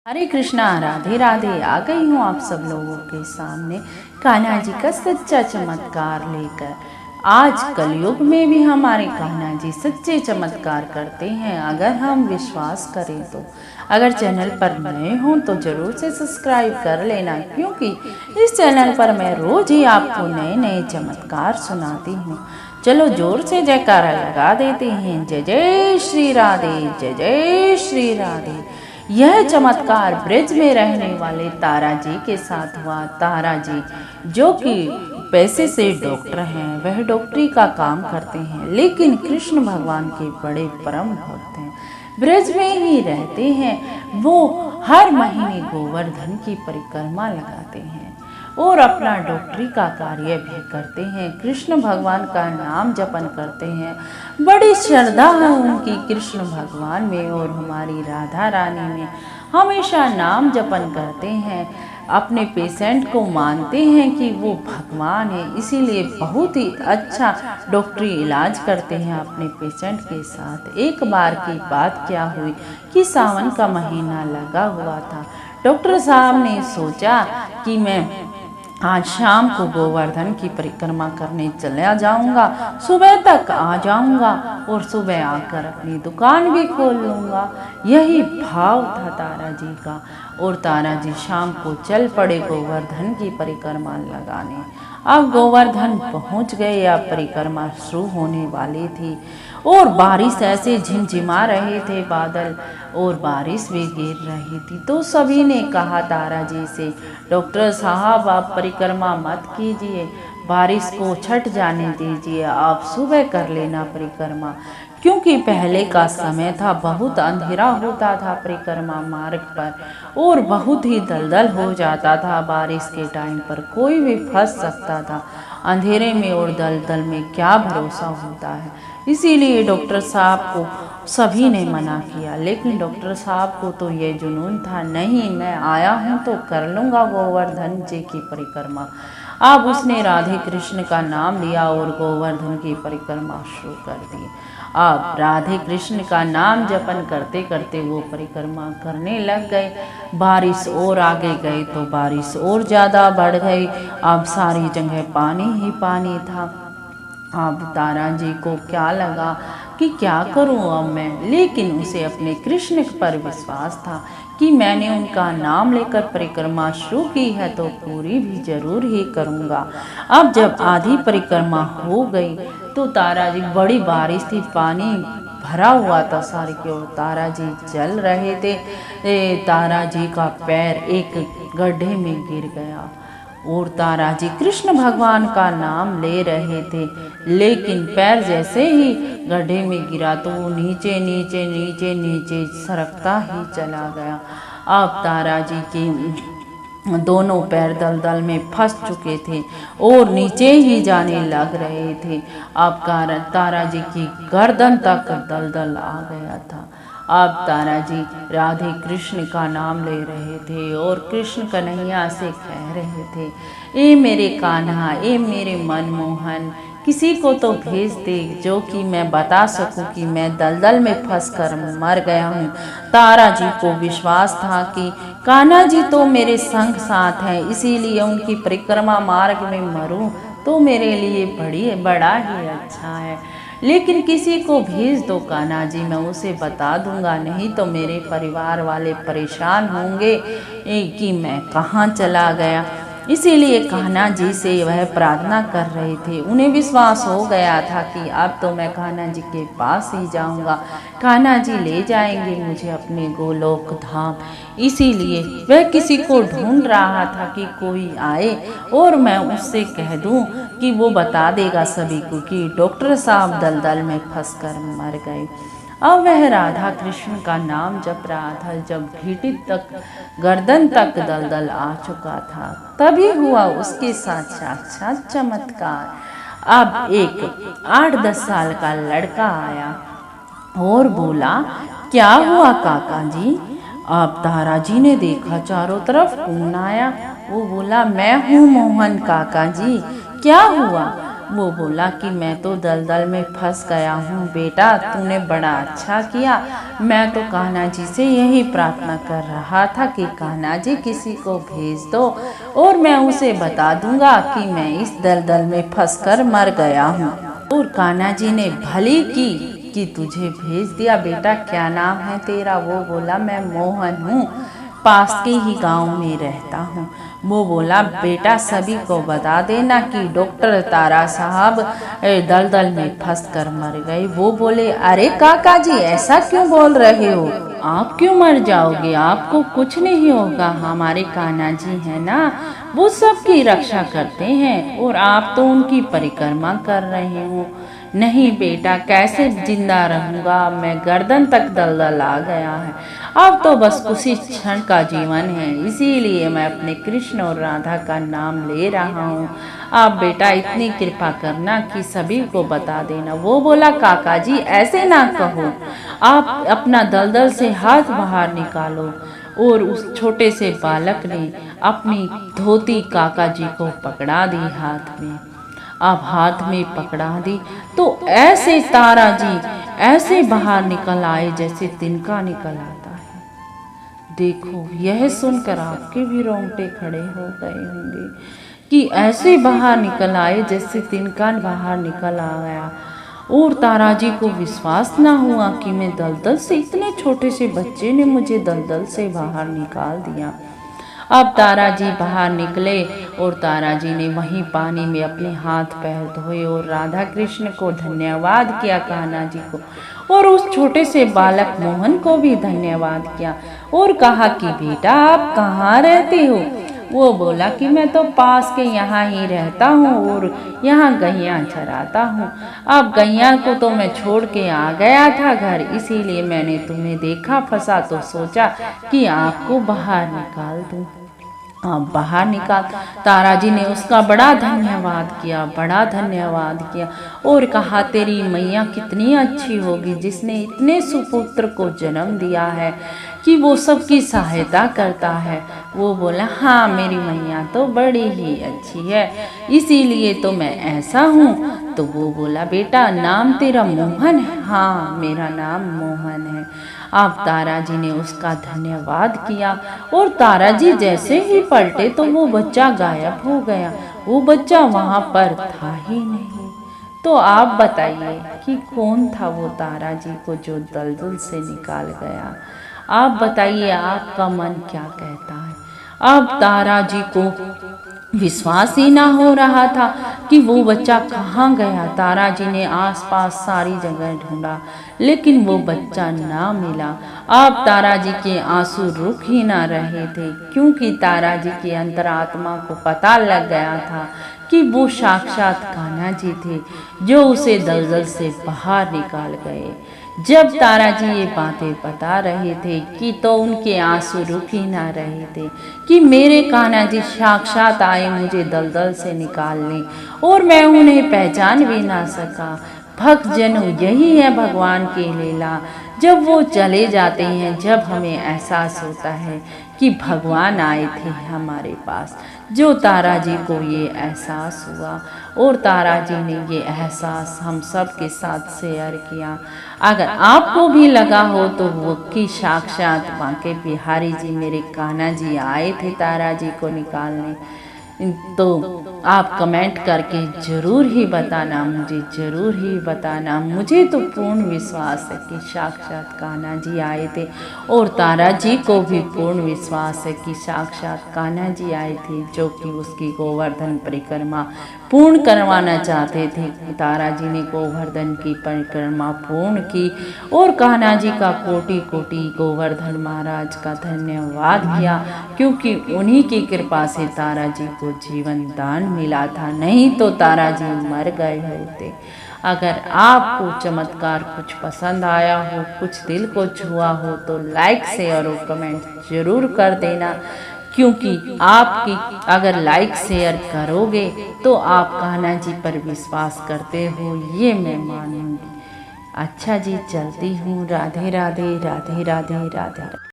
हरे कृष्णा, राधे राधे। आ गई हूँ आप सब लोगों के सामने कान्हा जी का सच्चा चमत्कार लेकर। आज कलयुग में भी हमारे कान्हा जी सच्चे चमत्कार करते हैं अगर हम विश्वास करें तो। अगर चैनल पर नए हों तो जरूर से सब्सक्राइब कर लेना, क्योंकि इस चैनल पर मैं रोज ही आपको नए नए चमत्कार सुनाती हूँ। चलो जोर से जयकारा लगा देते हैं। जय जय श्री राधे, जय जय श्री राधे। यह चमत्कार ब्रज में रहने वाले तारा जी के साथ हुआ। तारा जी जो कि पैसे से डॉक्टर हैं, वह डॉक्टरी का काम करते हैं, लेकिन कृष्ण भगवान के बड़े परम भक्त हैं। ब्रज में ही रहते हैं। वो हर महीने गोवर्धन की परिक्रमा लगाते हैं और अपना डॉक्टरी का कार्य भी करते हैं। कृष्ण भगवान का नाम जपन करते हैं। बड़ी श्रद्धा है उनकी कृष्ण भगवान में और हमारी राधा रानी में। हमेशा नाम जपन करते हैं। अपने पेशेंट को मानते हैं कि वो भगवान है, इसीलिए बहुत ही अच्छा डॉक्टरी इलाज करते हैं अपने पेशेंट के साथ। एक बार की बात क्या हुई कि सावन का महीना लगा हुआ था। डॉक्टर साहब ने सोचा कि मैं आज शाम को गोवर्धन की परिक्रमा करने चला जाऊंगा, सुबह तक आ जाऊंगा और सुबह आकर अपनी दुकान भी खोल लूंगा। यही भाव था तारा जी का और तारा जी शाम को चल पड़े गोवर्धन की परिक्रमा लगाने। अब गोवर्धन पहुंच गए, अब परिक्रमा शुरू होने वाली थी और बारिश ऐसे झिमझिमा रहे थे बादल और बारिश भी गिर रही थी। तो सभी ने कहा तारा जी से, डॉक्टर साहब आप परिक्रमा मत कीजिए, बारिश को छट जाने दीजिए, आप सुबह कर लेना परिक्रमा, क्योंकि पहले का समय था, बहुत अंधेरा होता था परिक्रमा मार्ग पर और बहुत ही दलदल हो जाता था। बारिश के टाइम पर कोई भी फंस सकता था। अंधेरे में और दलदल में क्या भरोसा होता है। इसीलिए डॉक्टर साहब को सभी ने मना किया, लेकिन डॉक्टर साहब को तो ये जुनून था, नहीं मैं आया हूँ तो कर लूँगा गोवर्धन जी की परिक्रमा। अब उसने राधे कृष्ण का नाम लिया और गोवर्धन की परिक्रमा शुरू कर दी। अब राधे कृष्ण का नाम जपन करते करते वो परिक्रमा करने लग गए। बारिश और आगे गई तो बारिश और ज़्यादा बढ़ गई। अब सारी जगह पानी ही पानी था। अब तारा जी को क्या लगा कि क्या करूं अब मैं, लेकिन उसे अपने कृष्ण पर विश्वास था कि मैंने उनका नाम लेकर परिक्रमा शुरू की है तो पूरी भी जरूर ही करूंगा। अब जब आधी परिक्रमा हो गई तो तारा जी, बड़ी बारिश थी, पानी भरा हुआ था सारी की ओर, तारा जी चल रहे थे। तारा जी का पैर एक गड्ढे में गिर गया और तारा जी कृष्ण भगवान का नाम ले रहे थे, लेकिन पैर जैसे ही गड्ढे में गिरा तो वो नीचे नीचे नीचे नीचे सरकता ही चला गया। अब तारा जी के दोनों पैर दलदल में फंस चुके थे और नीचे ही जाने लग रहे थे। अब तारा जी की गर्दन तक दलदल आ गया था। अब तारा जी राधे कृष्ण का नाम ले रहे थे और कृष्ण कन्हैया से कह रहे थे, ए मेरे कान्हा, ए मेरे मनमोहन, किसी को तो भेज दे जो कि मैं बता सकूं कि मैं दलदल में फंसकर मर गया हूँ। तारा जी को विश्वास था कि कान्हा जी तो मेरे संग साथ हैं, इसीलिए उनकी परिक्रमा मार्ग में मरूं तो मेरे लिए बड़ा ही अच्छा है। लेकिन किसी को भेज दो कान्हा जी, मैं उसे बता दूंगा, नहीं तो मेरे परिवार वाले परेशान होंगे कि मैं कहाँ चला गया। इसीलिए कान्हा जी से वह प्रार्थना कर रहे थे। उन्हें विश्वास हो गया था कि अब तो मैं कान्हा जी के पास ही जाऊंगा, कान्हा जी ले जाएंगे मुझे अपने गोलोक धाम। इसीलिए वह किसी को ढूंढ रहा था कि कोई आए और मैं उससे कह दूं कि वो बता देगा सभी को कि डॉक्टर साहब दलदल में फंसकर मर गए। अब वह राधा कृष्ण का नाम जप रहा था। जब घीटी तक गर्दन तक दलदल आ चुका था, तभी हुआ उसके साथ साक्षात चमत्कार। अब एक 8-10 साल का लड़का आया और बोला, क्या हुआ काका जी? अब तारा जी ने देखा चारों तरफ कौन आया। वो बोला, मैं हूँ मोहन काका जी, क्या हुआ? वो बोला कि मैं तो दलदल में फंस गया हूँ बेटा, तूने बड़ा अच्छा किया। मैं तो कान्हा जी से यही प्रार्थना कर रहा था कि कान्हा जी किसी को भेज दो और मैं उसे बता दूंगा कि मैं इस दलदल में फंसकर मर गया हूँ। और कान्हा जी ने भली की कि तुझे भेज दिया। बेटा क्या नाम है तेरा? वो बोला मैं मोहन हूँ, पास के ही गांव में रहता हूँ। वो बोला बेटा सभी को बता देना कि डॉक्टर तारा साहब दलदल में फंस कर मर गए। वो बोले अरे काका जी ऐसा क्यों बोल रहे हो, आप क्यों मर जाओगे, आपको कुछ नहीं होगा, हमारे कान्हा जी है ना, वो सबकी रक्षा करते हैं और आप तो उनकी परिक्रमा कर रहे हो। नहीं बेटा कैसे जिंदा रहूंगा, मैं गर्दन तक दलदल आ गया है, अब तो बस कुछ ही क्षण का जीवन है, इसीलिए मैं अपने कृष्ण और राधा का नाम ले रहा हूँ। आप बेटा इतनी कृपा करना कि सभी को बता देना। वो बोला काका जी ऐसे ना कहो, आप अपना दलदल से हाथ बाहर निकालो। और उस छोटे से बालक ने अपनी धोती काका जी को पकड़ा दी हाथ में। अब हाथ में पकड़ा दी तो ऐसे तारा जी ऐसे बाहर निकल आए जैसे तिनका निकल आता है। देखो यह सुनकर आपके भी रोंगटे खड़े हो गए होंगे कि ऐसे बाहर निकल आए जैसे तिनका बाहर निकल आ गया। और तारा जी को विश्वास ना हुआ कि मैं दलदल से, इतने छोटे से बच्चे ने मुझे दलदल से बाहर निकाल दिया। अब तारा जी बाहर निकले और तारा जी ने वहीं पानी में अपने हाथ पैर धोए और राधा कृष्ण को धन्यवाद किया, कान्हा जी को, और उस छोटे से बालक मोहन को भी धन्यवाद किया और कहा कि बेटा आप कहाँ रहते हो? वो बोला कि मैं तो पास के यहाँ ही रहता हूँ और यहाँ गैया चराता हूँ। अब गैया को तो मैं छोड़ के आ गया था घर, इसीलिए मैंने तुम्हें देखा फंसा तो सोचा कि आपको बाहर निकाल दूँ। आप बाहर निकाल। तारा जी ने उसका बड़ा धन्यवाद किया, बड़ा धन्यवाद किया और कहा तेरी मैया कितनी अच्छी होगी जिसने इतने सुपुत्र को जन्म दिया है कि वो सबकी सहायता करता है। वो बोला हाँ मेरी मैया तो बड़ी ही अच्छी है, इसीलिए तो मैं ऐसा हूँ। तो वो बोला बेटा नाम तेरा मोहन है? हाँ मेरा नाम मोहन है। अब तारा जी ने उसका धन्यवाद किया और तारा जी जैसे ही पलटे तो वो बच्चा गायब हो गया, वो बच्चा वहाँ पर था ही नहीं। तो आप बताइए कि कौन था वो तारा जी को जो दलदल से निकाल गया? आप बताइए आपका मन क्या कहता है? अब तारा जी को विश्वास ही ना हो रहा था कि वो बच्चा कहाँ गया। तारा जी ने आसपास सारी जगह ढूंढा लेकिन वो बच्चा ना मिला। अब तारा जी के आंसू रुक ही ना रहे थे क्योंकि तारा जी की अंतरात्मा को पता लग गया था कि वो साक्षात कान्हा जी थे जो उसे दलदल से बाहर निकाल गए। जब तारा जी ये बातें बता रहे थे कि तो उनके आंसू रुक ही ना रहे थे कि मेरे कान्हा जी साक्षात आए मुझे दलदल से निकालने और मैं उन्हें पहचान भी ना सका। भक्त जनों यही है भगवान की लीला, जब वो चले जाते हैं जब हमें एहसास होता है कि भगवान आए थे हमारे पास। जो तारा जी को ये एहसास हुआ और तारा जी ने ये एहसास हम सब के साथ शेयर किया। अगर आपको भी लगा हो तो वो कि साक्षात बांके बिहारी जी मेरे कान्हा जी आए थे तारा जी को निकालने, तो आप कमेंट करके ज़रूर ही बताना, मुझे ज़रूर ही बताना। मुझे तो पूर्ण विश्वास है कि साक्षात कान्हा जी आए थे और तारा जी को भी पूर्ण विश्वास है कि साक्षात कान्हा जी आए थे जो कि उसकी गोवर्धन परिक्रमा पूर्ण करवाना चाहते थे। तारा जी ने गोवर्धन की परिक्रमा पूर्ण की और कान्हा जी का कोटि कोटि गोवर्धन महाराज का धन्यवाद किया क्योंकि उन्हीं की कृपा से तारा जी को जीवन दान मिला था, नहीं तो तारा जी मर गए होते। अगर आपको चमत्कार कुछ पसंद आया हो, कुछ दिल को छुआ हो तो लाइक शेयर और कमेंट जरूर कर देना क्योंकि आपकी अगर लाइक शेयर करोगे तो आप कान्हा जी पर विश्वास करते हो ये मैं मानूंगी। अच्छा जी चलती हूँ। राधे राधे राधे राधे राधे।